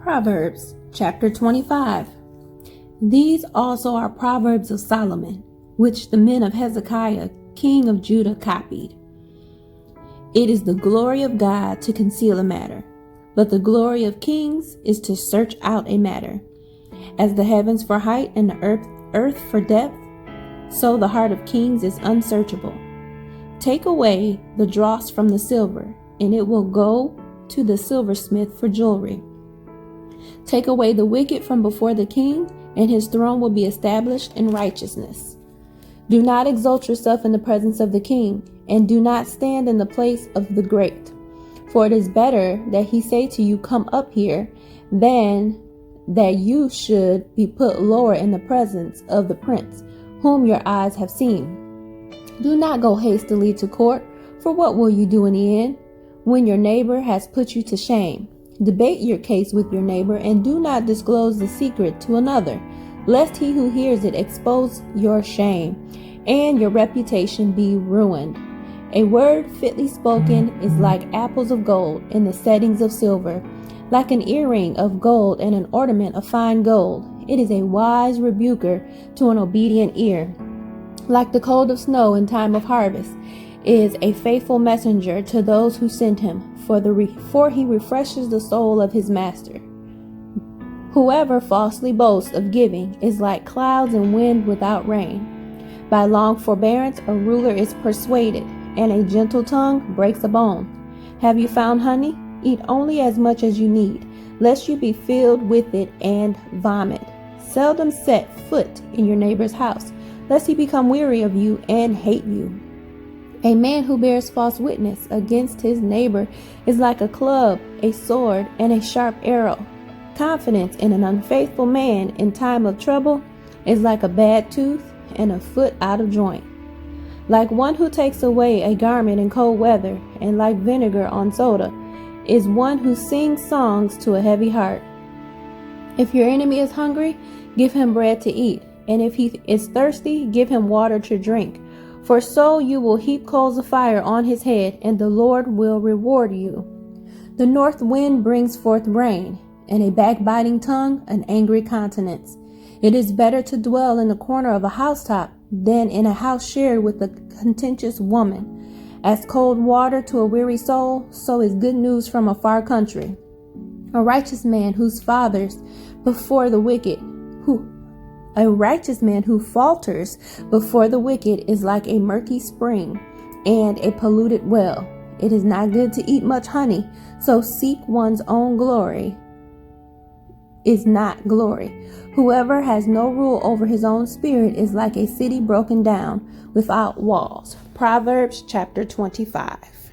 Proverbs chapter 25. These also are Proverbs of Solomon, which the men of Hezekiah, king of Judah, copied. It is the glory of God to conceal a matter, but the glory of kings is to search out a matter. As the heavens for height and the earth for depth, so the heart of kings is unsearchable. Take away the dross from the silver, and it will go to the silversmith for jewelry. Take away the wicked from before the king, and his throne will be established in righteousness. Do not exalt yourself in the presence of the king, and do not stand in the place of the great. For it is better that he say to you, "Come up here," than that you should be put lower in the presence of the prince, whom your eyes have seen. Do not go hastily to court, for what will you do in the end, when your neighbor has put you to shame? Debate your case with your neighbor, and do not disclose the secret to another, lest he who hears it expose your shame, and your reputation be ruined. A word fitly spoken is like apples of gold in the settings of silver, like an earring of gold and an ornament of fine gold. It is a wise rebuker to an obedient ear. Like the cold of snow in time of harvest is a faithful messenger to those who send him, for he refreshes the soul of his master. Whoever falsely boasts of giving is like clouds and wind without rain. By long forbearance a ruler is persuaded, and a gentle tongue breaks a bone. Have you found honey? Eat only as much as you need, lest you be filled with it and vomit. Seldom set foot in your neighbor's house, lest he become weary of you and hate you. A man who bears false witness against his neighbor is like a club, a sword, and a sharp arrow. Confidence in an unfaithful man in time of trouble is like a bad tooth and a foot out of joint. Like one who takes away a garment in cold weather, and like vinegar on soda, is one who sings songs to a heavy heart. If your enemy is hungry, give him bread to eat, and if he is thirsty, give him water to drink. For so you will heap coals of fire on his head, and the Lord will reward you. The north wind brings forth rain, and a backbiting tongue an angry countenance. It is better to dwell in the corner of a housetop than in a house shared with a contentious woman. As cold water to a weary soul, so is good news from a far country. A righteous man who falters before the wicked is like a murky spring and a polluted well. It is not good to eat much honey, so seek one's own glory is not glory. Whoever has no rule over his own spirit is like a city broken down without walls. Proverbs chapter 25.